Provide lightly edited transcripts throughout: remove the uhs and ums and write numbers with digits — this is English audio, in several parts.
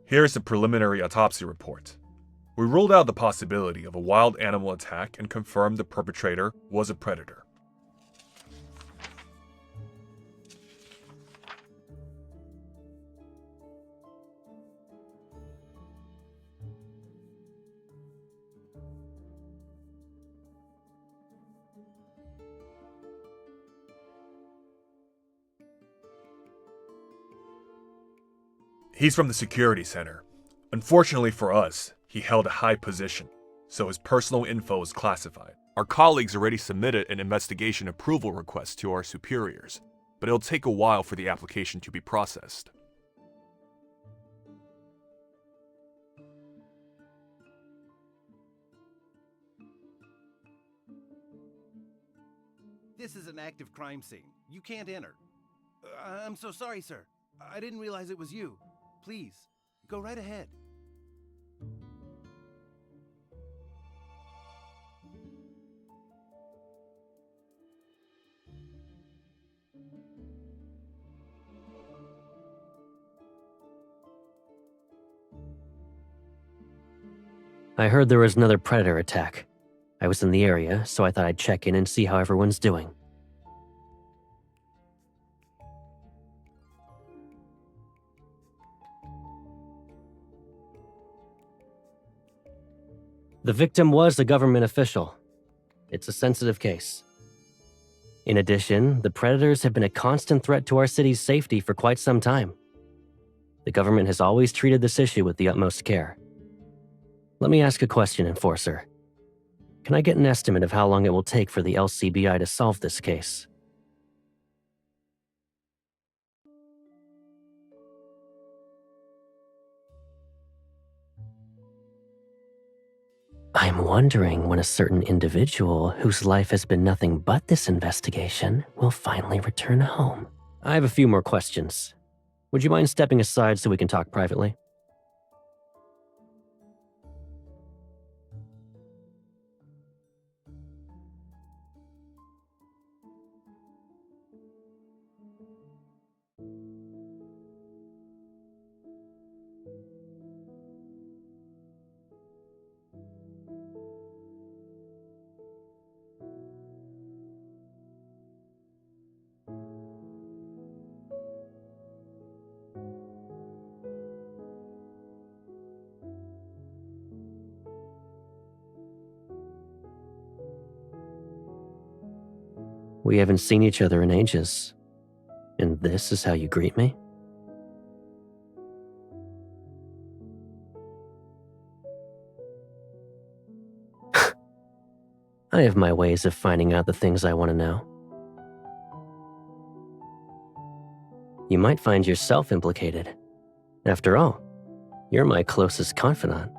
Here's the preliminary autopsy report. We ruled out the possibility of a wild animal attack and confirmed the perpetrator was a predator. He's from the security center. Unfortunately for us, he held a high position, so his personal info is classified. Our colleagues already submitted an investigation approval request to our superiors, but it'll take a while for the application to be processed. This is an active crime scene. You can't enter. I'm so sorry, sir. I didn't realize it was you. Please, go right ahead. I heard there was another predator attack. I was in the area, so I thought I'd check in and see how everyone's doing. The victim was a government official. It's a sensitive case. In addition, the predators have been a constant threat to our city's safety for quite some time. The government has always treated this issue with the utmost care. Let me ask a question, Enforcer. Can I get an estimate of how long it will take for the LCBI to solve this case? I'm wondering when a certain individual whose life has been nothing but this investigation will finally return home. I have a few more questions. Would you mind stepping aside so we can talk privately? We haven't seen each other in ages. And this is how you greet me? I have my ways of finding out the things I want to know. You might find yourself implicated. After all, you're my closest confidant.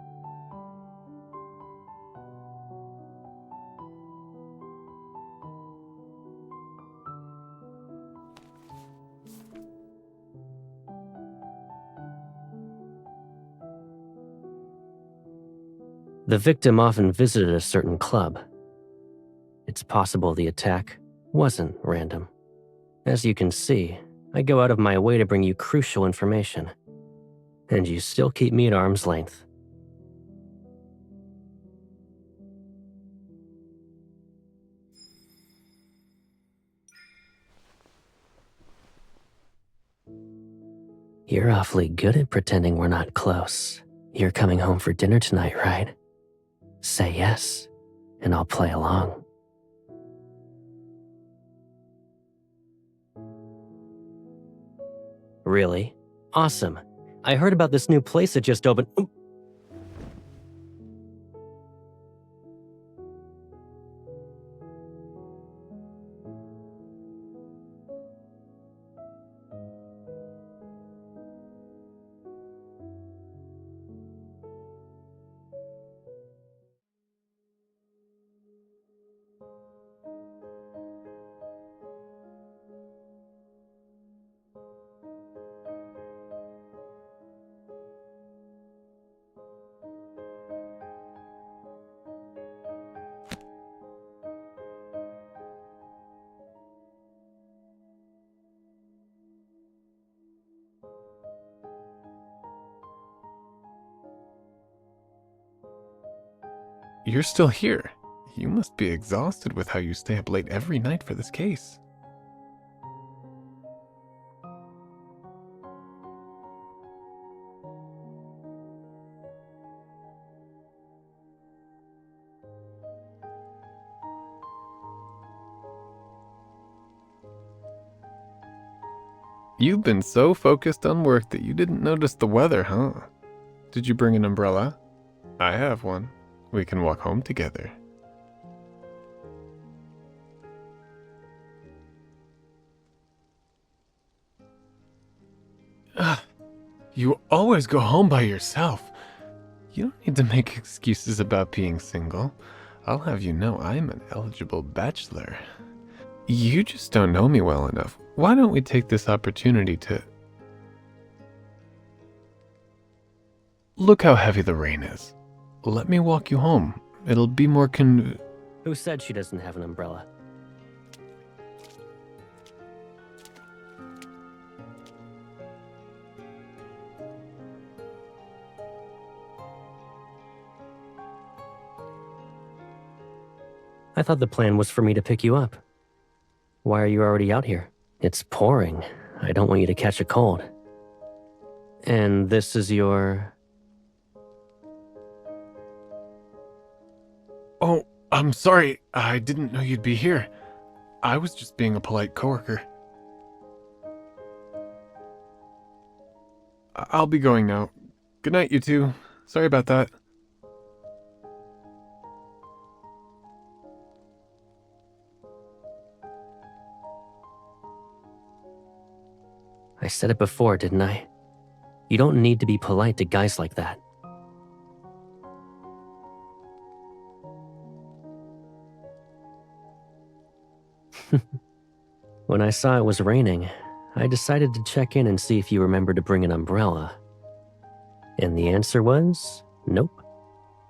The victim often visited a certain club. It's possible the attack wasn't random. As you can see, I go out of my way to bring you crucial information, and you still keep me at arm's length. You're awfully good at pretending we're not close. You're coming home for dinner tonight, right? Say yes, and I'll play along. Really? Awesome. I heard about this new place that just opened. you're still here. You must be exhausted with how you stay up late every night for this case. You've been so focused on work that you didn't notice the weather, huh? Did you bring an umbrella? I have one. We can walk home together. You always go home by yourself. You don't need to make excuses about being single. I'll have you know I'm an eligible bachelor. You just don't know me well enough. Why don't we take this opportunity to... Look how heavy the rain is. Let me walk you home. It'll be more Who said she doesn't have an umbrella? I thought the plan was for me to pick you up. Why are you already out here? It's pouring. I don't want you to catch a cold. And this is your... Oh, I'm sorry. I didn't know you'd be here. I was just being a polite coworker. I'll be going now. Good night, you two. Sorry about that. I said it before, didn't I? You don't need to be polite to guys like that. When I saw it was raining, I decided to check in and see if you remembered to bring an umbrella. And the answer was nope.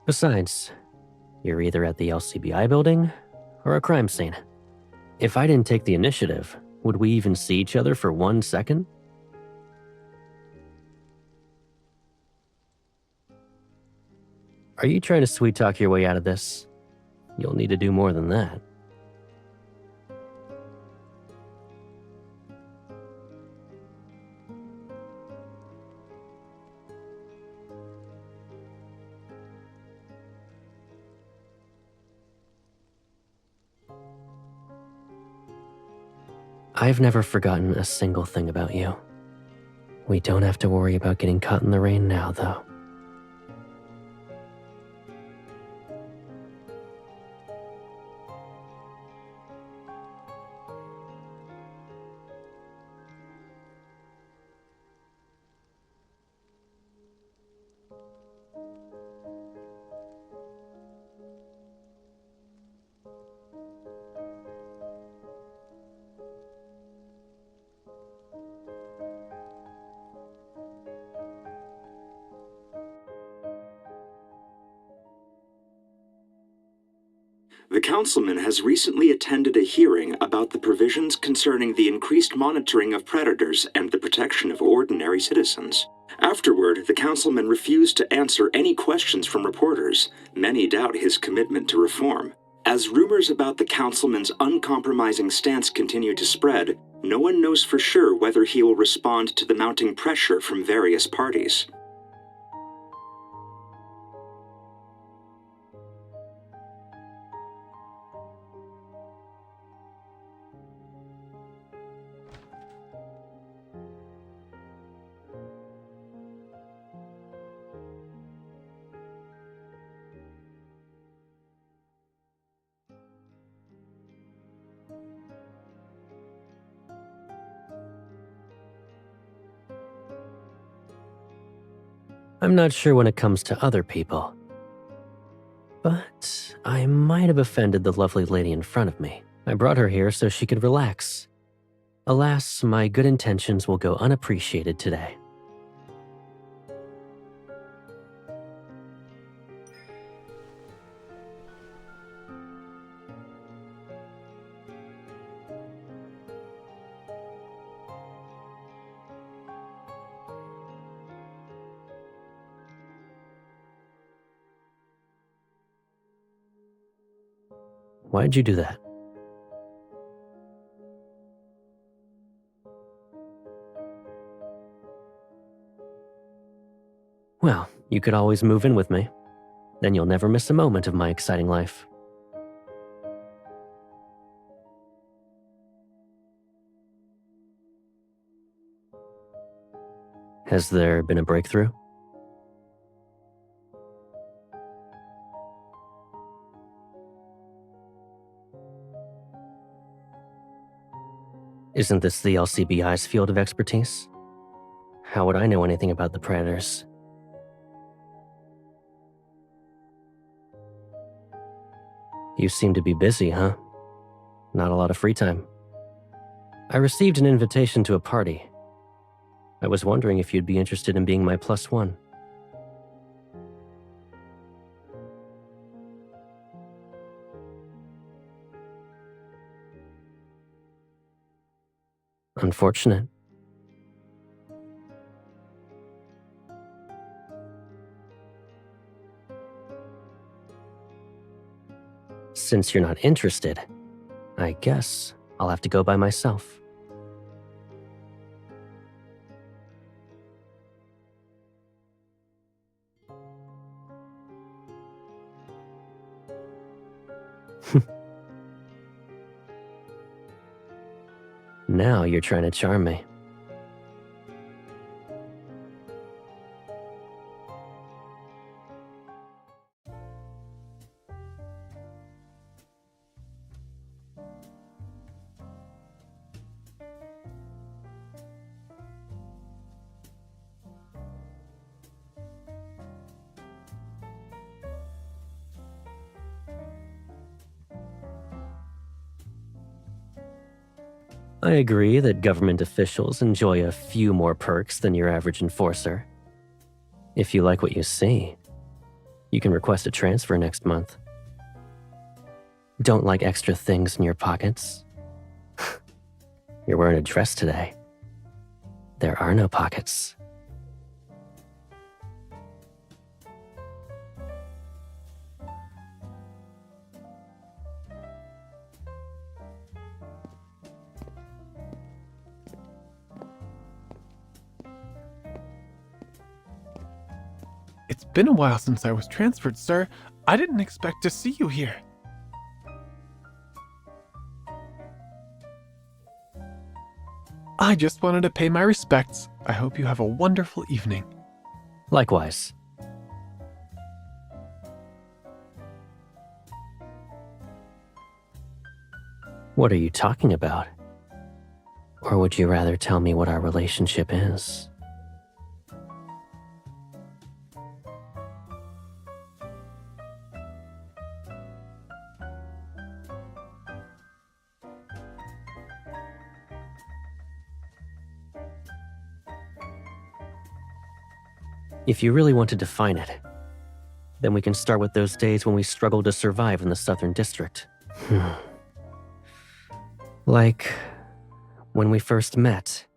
Besides, you're either at the LCBI building or a crime scene. If I didn't take the initiative, would we even see each other for 1 second? Are you trying to sweet talk your way out of this? You'll need to do more than that. I've never forgotten a single thing about you. We don't have to worry about getting caught in the rain now, though. The councilman has recently attended a hearing about the provisions concerning the increased monitoring of predators and the protection of ordinary citizens. Afterward, the councilman refused to answer any questions from reporters. Many doubt his commitment to reform. As rumors about the councilman's uncompromising stance continue to spread, no one knows for sure whether he will respond to the mounting pressure from various parties. I'm not sure when it comes to other people, but I might have offended the lovely lady in front of me. I brought her here so she could relax. Alas, my good intentions will go unappreciated today. Why'd you do that? Well, you could always move in with me. Then you'll never miss a moment of my exciting life. Has there been a breakthrough? Isn't this the LCBI's field of expertise? How would I know anything about the predators? You seem to be busy, huh? Not a lot of free time. I received an invitation to a party. I was wondering if you'd be interested in being my +1. Unfortunate. Since you're not interested, I guess I'll have to go by myself. Now you're trying to charm me. I agree that government officials enjoy a few more perks than your average enforcer. If you like what you see, you can request a transfer next month. Don't like extra things in your pockets? You're wearing a dress today. There are no pockets. It's been a while since I was transferred, sir. I didn't expect to see you here. I just wanted to pay my respects. I hope you have a wonderful evening. Likewise. What are you talking about? Or would you rather tell me what our relationship is? If you really want to define it, then we can start with those days when we struggled to survive in the Southern District. Like when we first met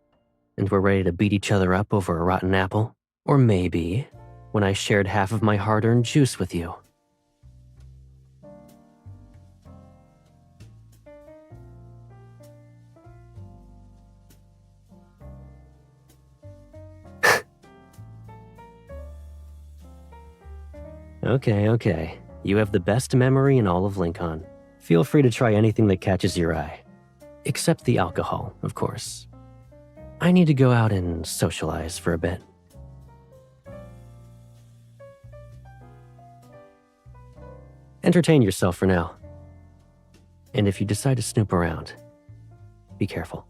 and were ready to beat each other up over a rotten apple. Or maybe when I shared half of my hard-earned juice with you. Okay. You have the best memory in all of Lincoln. Feel free to try anything that catches your eye. Except the alcohol, of course. I need to go out and socialize for a bit. Entertain yourself for now. And if you decide to snoop around, be careful.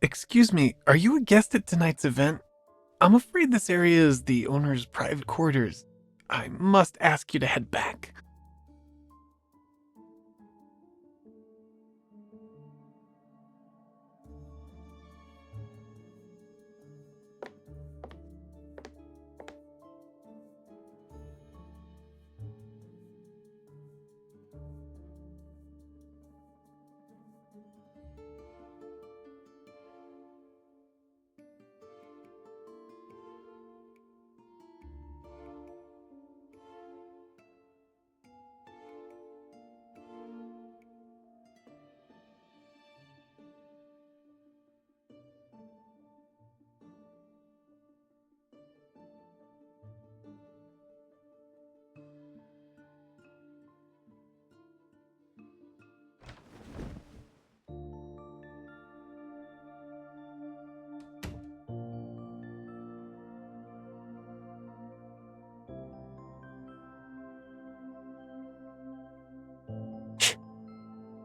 Excuse me, are you a guest at tonight's event? I'm afraid this area is the owner's private quarters. I must ask you to head back.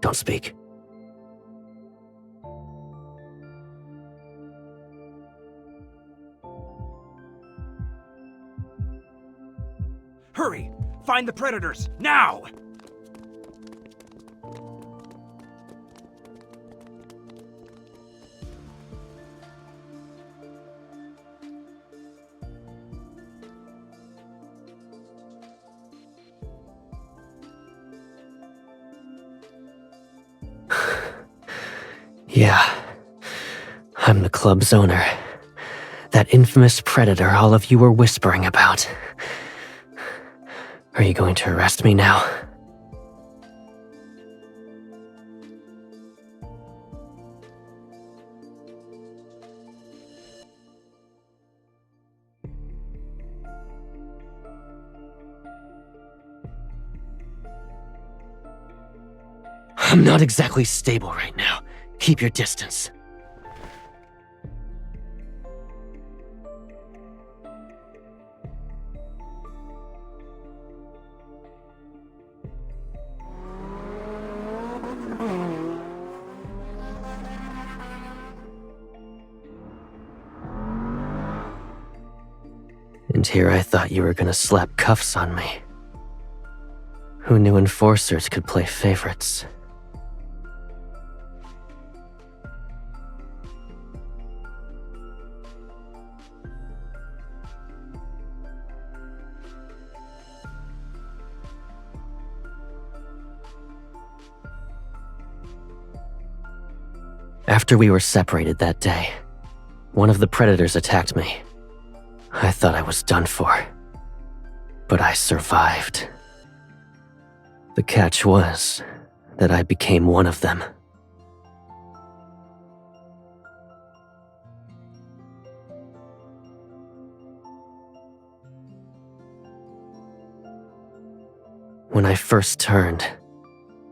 Don't speak. Hurry! Find the predators, now! Yeah, I'm the club's owner. That infamous predator all of you were whispering about. Are you going to arrest me now? I'm not exactly stable right now. Keep your distance. And here I thought you were gonna slap cuffs on me. Who knew enforcers could play favorites? After we were separated that day, one of the predators attacked me. I thought I was done for, but I survived. The catch was that I became one of them. When I first turned,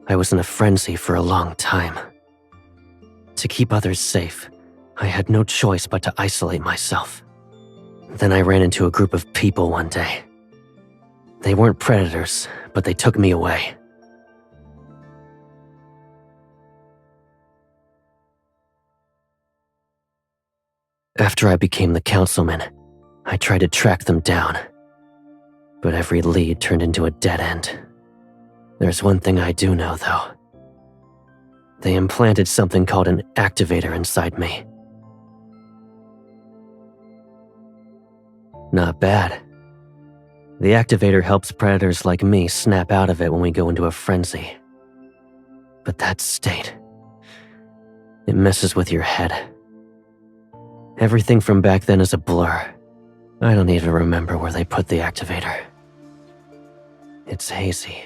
I was in a frenzy for a long time. To keep others safe, I had no choice but to isolate myself. Then I ran into a group of people one day. They weren't predators, but they took me away. After I became the councilman, I tried to track them down. But every lead turned into a dead end. There's one thing I do know, though. They implanted something called an activator inside me. Not bad. The activator helps predators like me snap out of it when we go into a frenzy. But that state, it messes with your head. Everything from back then is a blur. I don't even remember where they put the activator. It's hazy.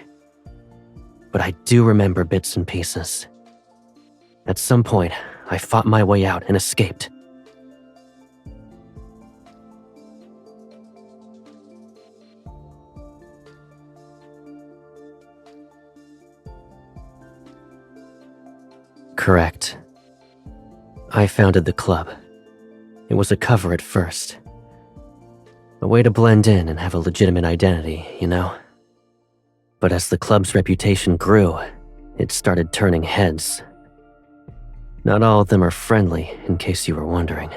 But I do remember bits and pieces. At some point, I fought my way out and escaped. Correct. I founded the club. It was a cover at first. A way to blend in and have a legitimate identity, you know? But as the club's reputation grew, it started turning heads. Not all of them are friendly, in case you were wondering.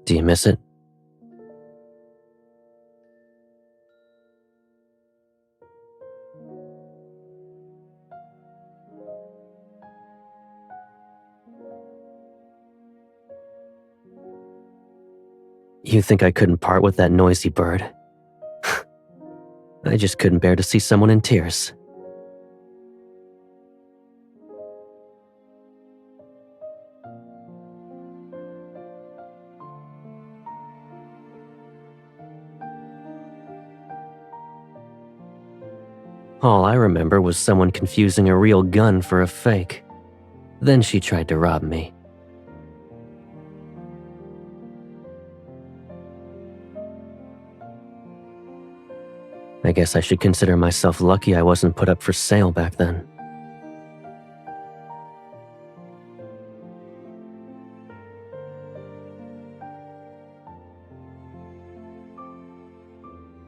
Do you miss it? You think I couldn't part with that noisy bird? I just couldn't bear to see someone in tears. All I remember was someone confusing a real gun for a fake. Then she tried to rob me. I guess I should consider myself lucky I wasn't put up for sale back then.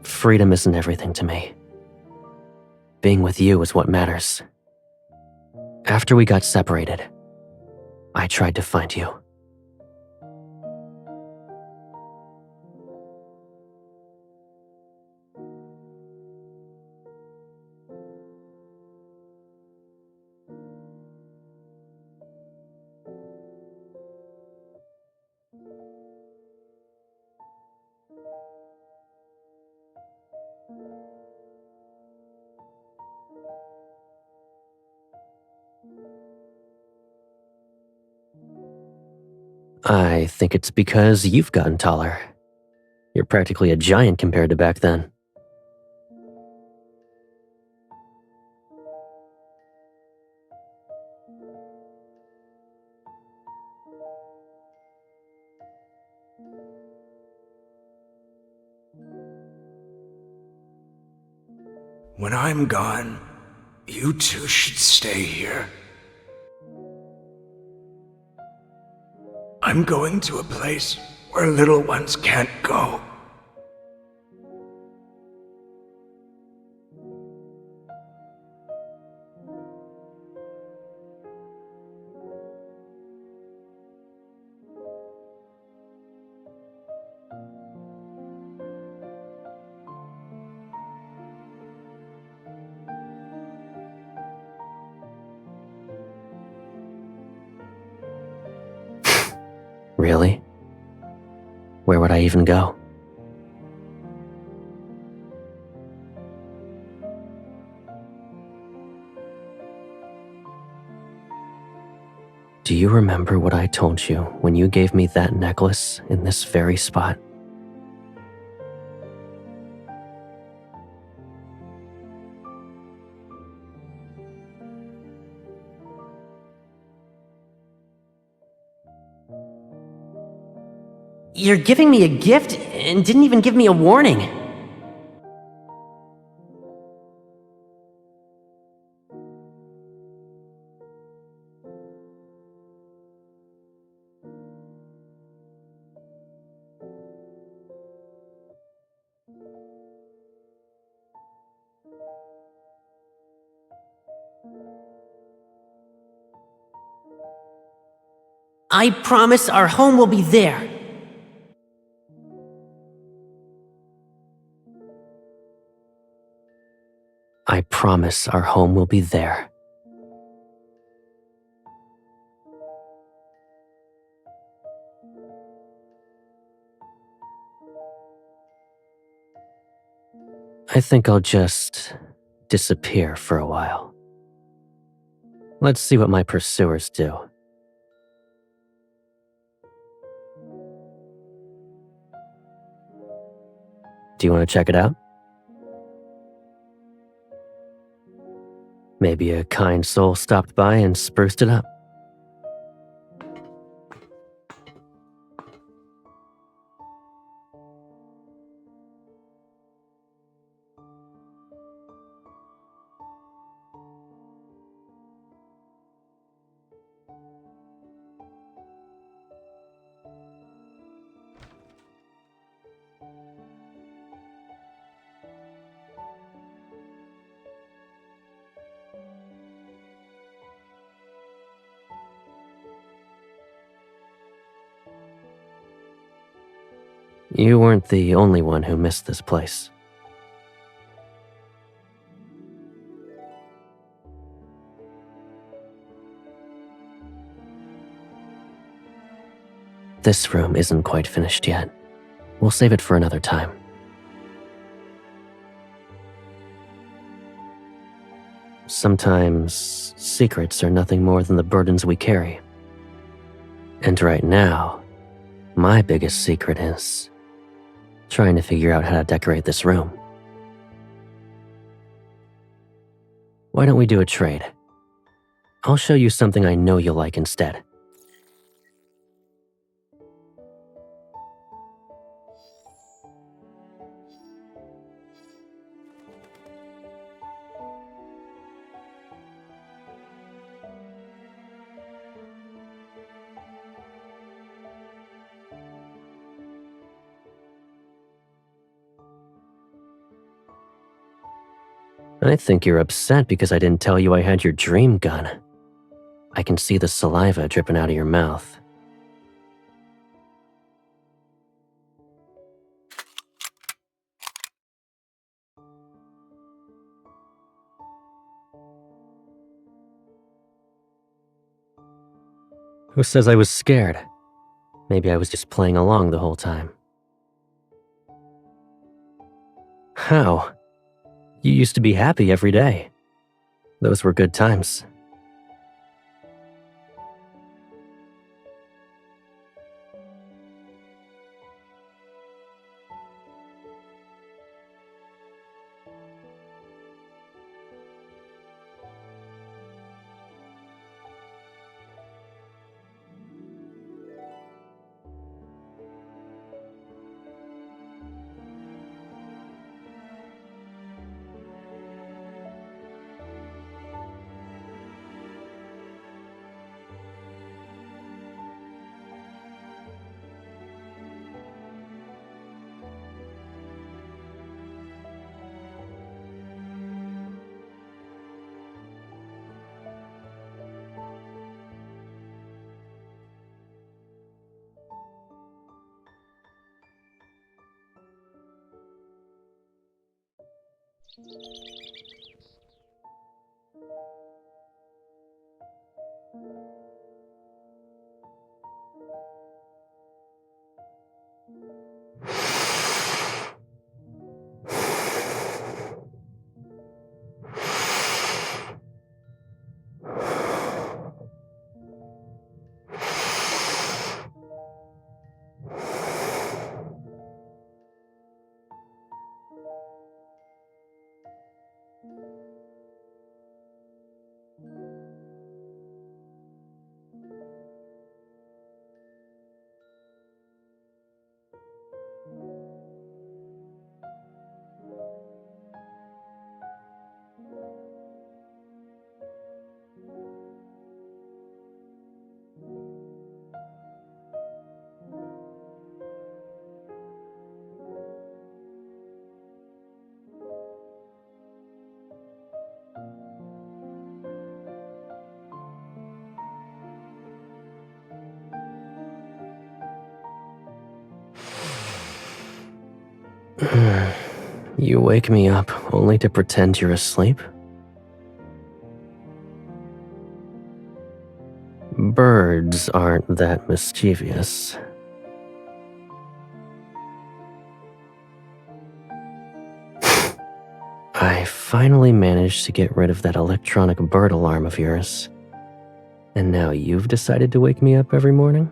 Freedom isn't everything to me. Being with you is what matters. After we got separated, I tried to find you. I think it's because you've gotten taller. You're practically a giant compared to back then. When I'm gone, you two should stay here. I'm going to a place where little ones can't go. Really? Where would I even go? Do you remember what I told you when you gave me that necklace in this very spot? You're giving me a gift and didn't even give me a warning. I promise our home will be there. I promise our home will be there. I think I'll just disappear for a while. Let's see what my pursuers do. Do you want to check it out? Maybe a kind soul stopped by and spruced it up. You weren't the only one who missed this place. This room isn't quite finished yet. We'll save it for another time. Sometimes secrets are nothing more than the burdens we carry. And right now, my biggest secret is trying to figure out how to decorate this room. Why don't we do a trade? I'll show you something I know you'll like instead. I think you're upset because I didn't tell you I had your dream gun. I can see the saliva dripping out of your mouth. Who says I was scared? Maybe I was just playing along the whole time. How? You used to be happy every day. Those were good times. You wake me up only to pretend you're asleep? Birds aren't that mischievous. I finally managed to get rid of that electronic bird alarm of yours. And now you've decided to wake me up every morning?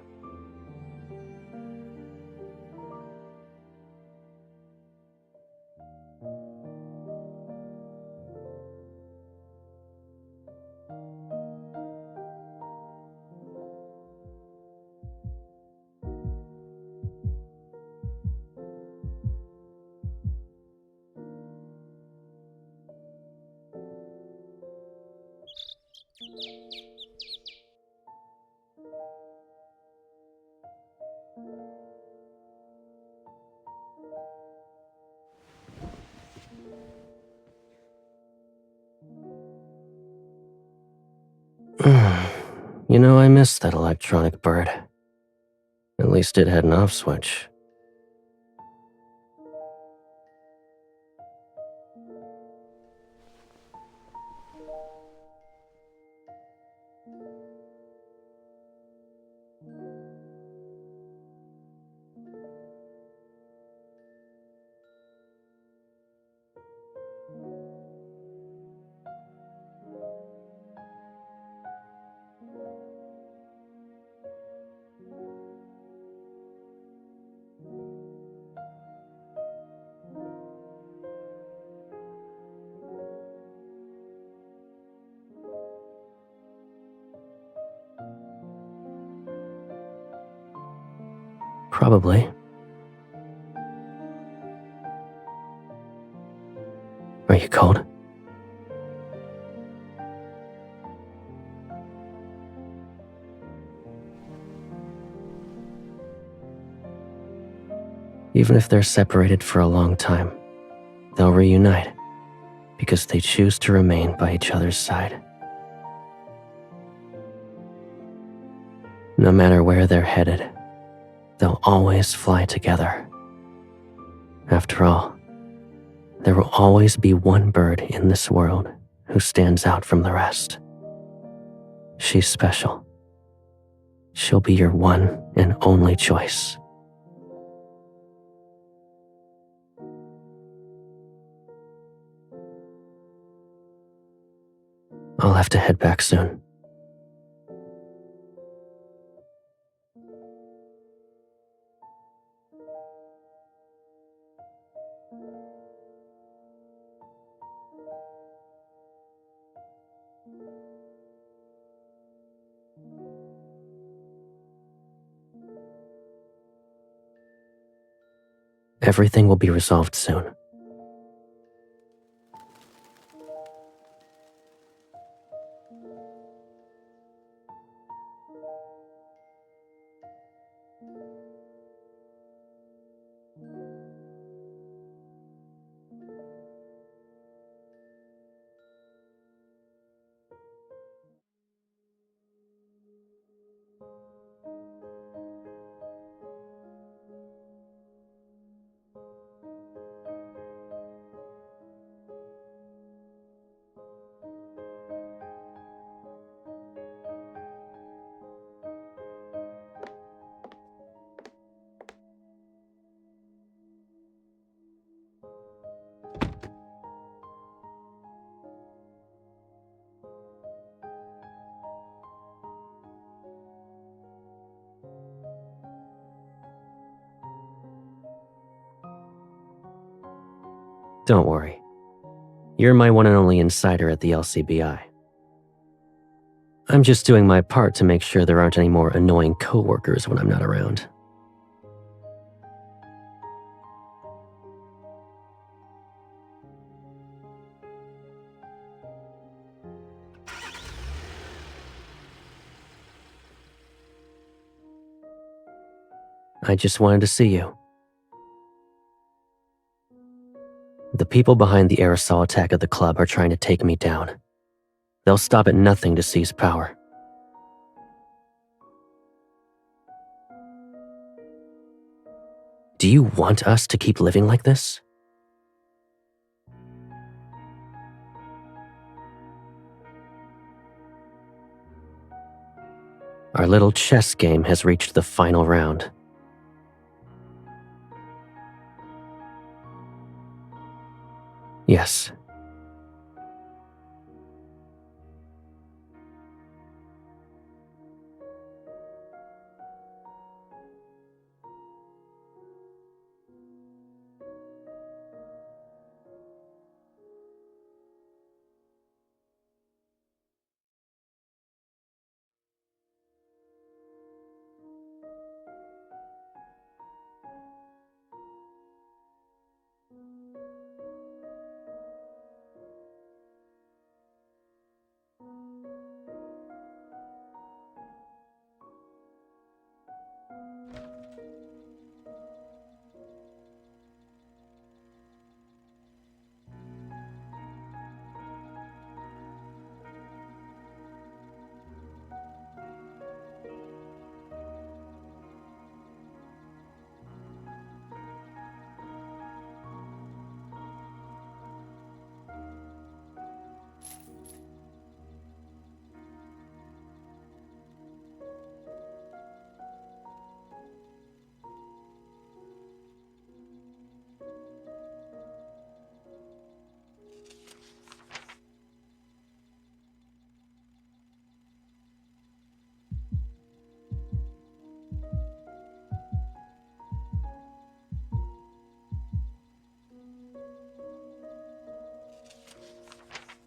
You know, I miss that electronic bird. At least it had an off switch. Probably. Are you cold? Even if they're separated for a long time, they'll reunite because they choose to remain by each other's side. No matter where they're headed, they'll always fly together. After all, there will always be one bird in this world who stands out from the rest. She's special. She'll be your one and only choice. I'll have to head back soon. Everything will be resolved soon. Don't worry. You're my one and only insider at the LCBI. I'm just doing my part to make sure there aren't any more annoying coworkers when I'm not around. I just wanted to see you. The people behind the aerosol attack at the club are trying to take me down. They'll stop at nothing to seize power. Do you want us to keep living like this? Our little chess game has reached the final round. Yes,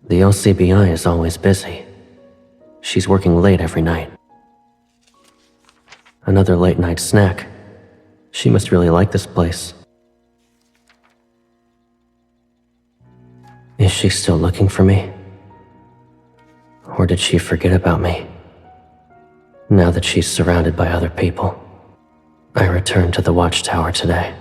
The LCBI is always busy. She's working late every night. Another late night snack. She must really like this place. Is she still looking for me? Or did she forget about me? Now that she's surrounded by other people, I return to the watchtower today.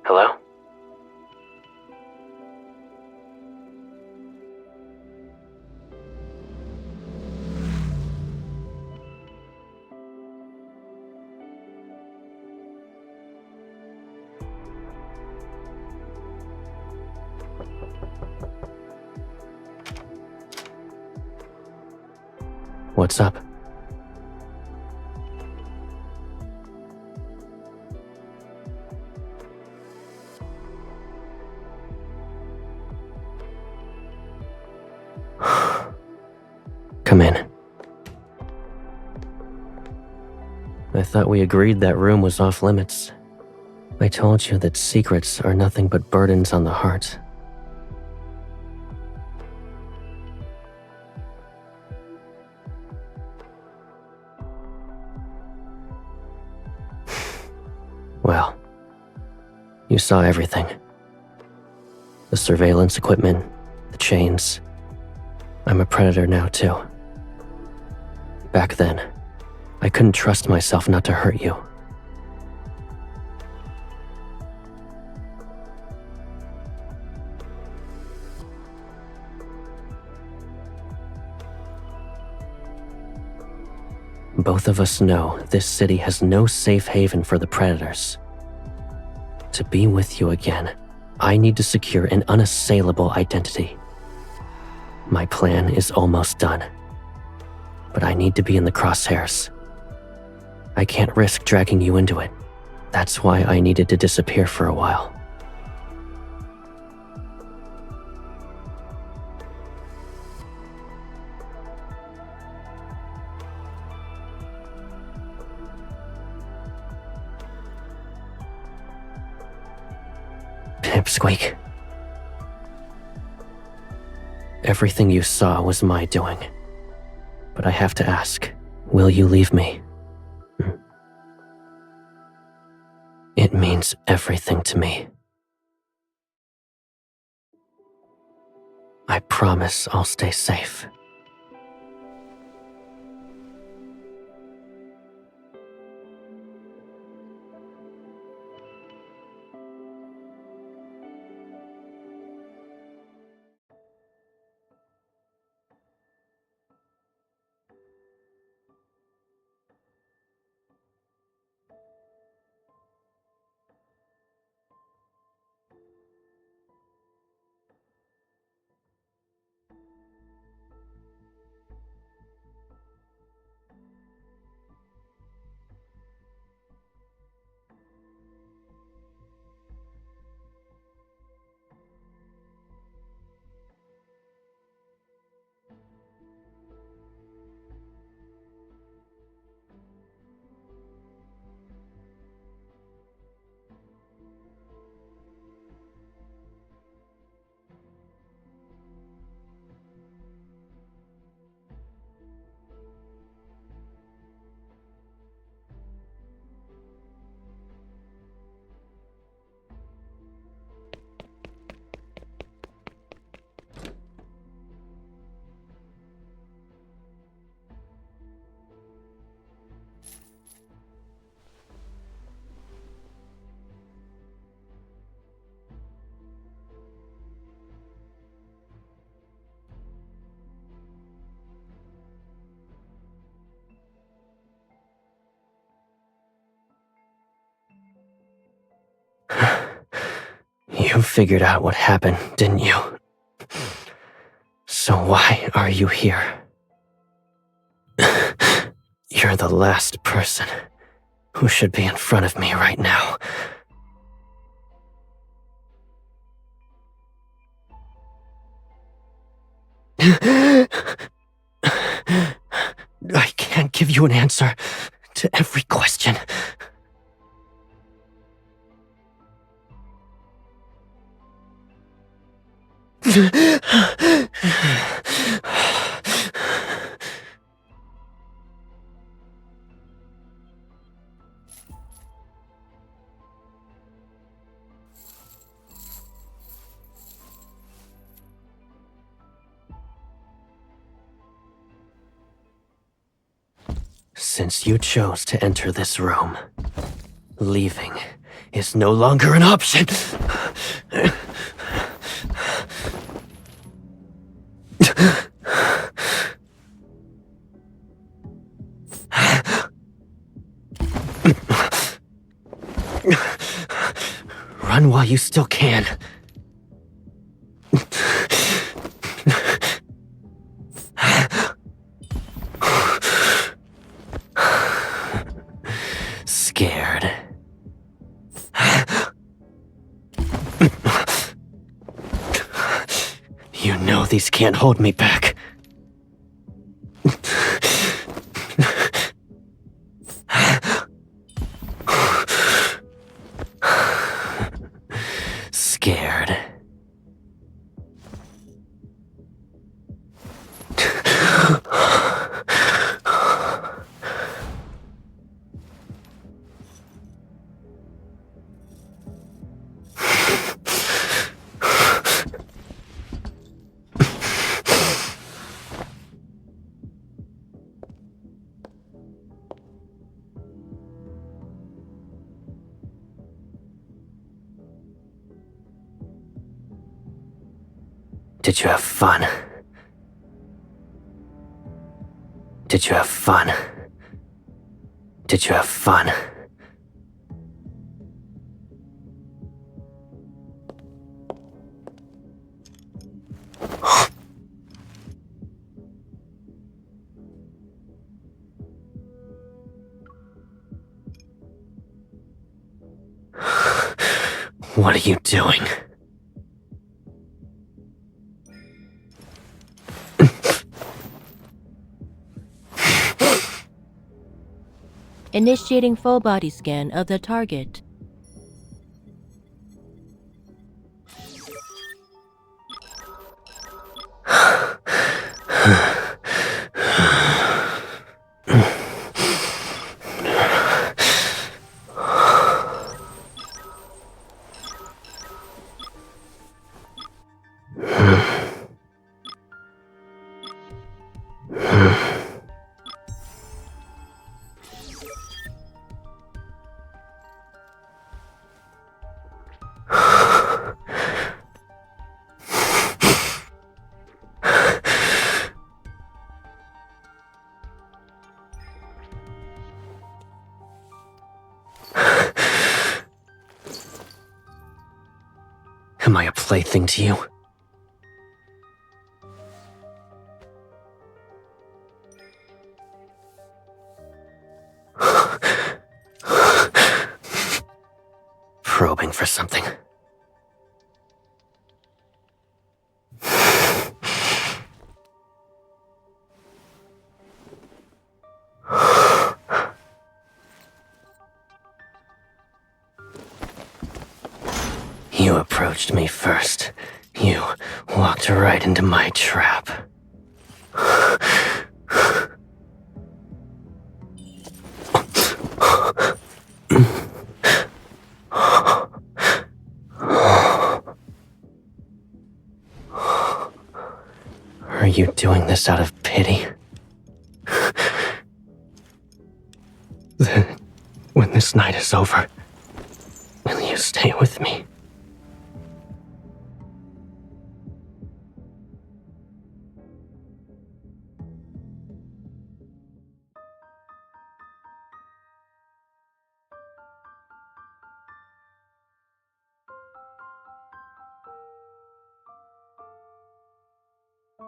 Hello? What's up? Come in. I thought we agreed that room was off limits. I told you that secrets are nothing but burdens on the heart. Well, you saw everything. The surveillance equipment, the chains. I'm a predator now, too. Back then, I couldn't trust myself not to hurt you. Both of us know this city has no safe haven for the predators. To be with you again, I need to secure an unassailable identity. My plan is almost done, but I need to be in the crosshairs. I can't risk dragging you into it. That's why I needed to disappear for a while. Pipsqueak. Everything you saw was my doing. But I have to ask, will you leave me? It means everything to me. I promise I'll stay safe. You figured out what happened, didn't you? So why are you here? You're the last person who should be in front of me right now. I can't give you an answer. to every question. Since you chose to enter this room, leaving is no longer an option. Run while you still can. Scared. You know these can't hold me back. Scared. Did you have fun? Did you have fun? Did you have fun? What are you doing? Initiating full body scan of the target. Am I a plaything to you? Probing for something. You approached me first. You walked right into my trap. Are you doing this out of pity? Then, when this night is over, will you stay with me?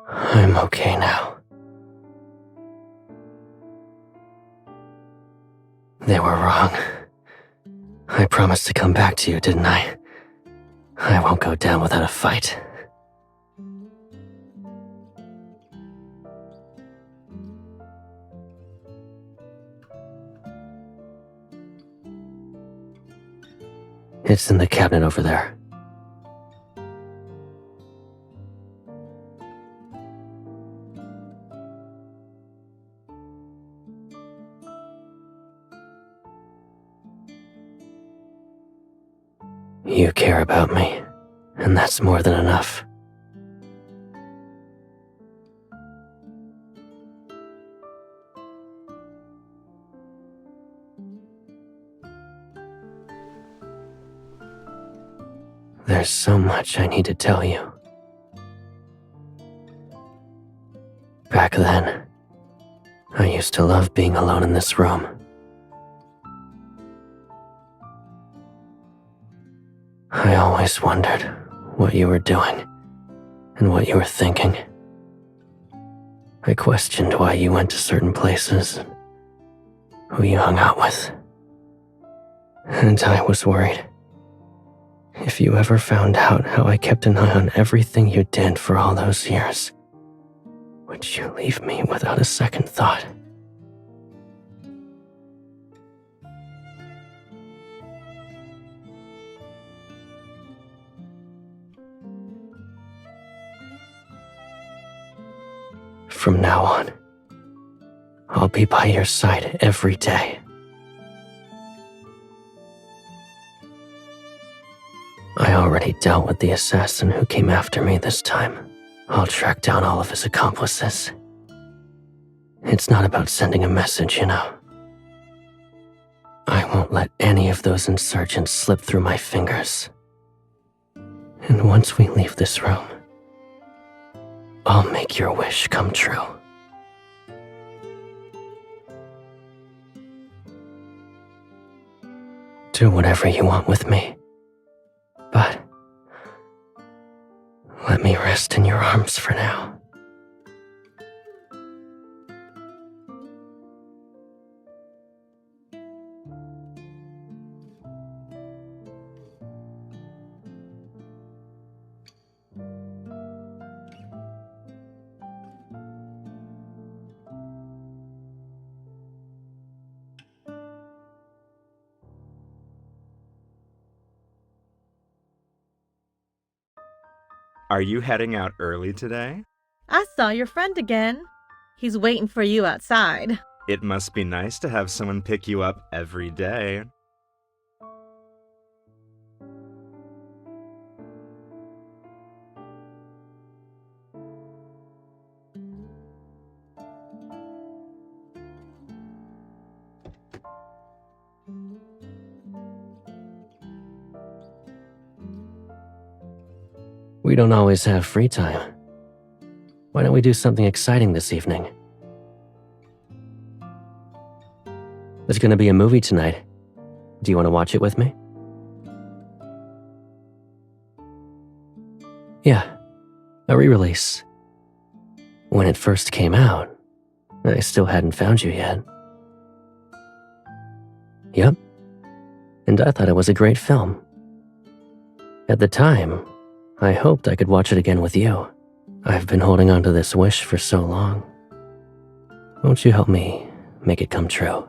I'm okay now. They were wrong. I promised to come back to you, didn't I? I won't go down without a fight. It's in the cabinet over there. You care about me, and that's more than enough. There's so much I need to tell you. Back then, I used to love being alone in this room. I always wondered what you were doing and what you were thinking. I questioned why you went to certain places, who you hung out with. And I was worried. If you ever found out how I kept an eye on everything you did for all those years, would you leave me without a second thought? From now on, I'll be by your side every day. I already dealt with the assassin who came after me this time. I'll track down all of his accomplices. It's not about sending a message, you know. I won't let any of those insurgents slip through my fingers. And once we leave this room, I'll make your wish come true. Do whatever you want with me, but let me rest in your arms for now. Are you heading out early today? I saw your friend again. He's waiting for you outside. It must be nice to have someone pick you up every day. We don't always have free time. Why don't we do something exciting this evening? There's gonna be a movie tonight. Do you want to watch it with me? Yeah, a re-release. When it first came out, I still hadn't found you yet. Yep, and I thought it was a great film. At the time, I hoped I could watch it again with you. I've been holding on to this wish for so long. Won't you help me make it come true?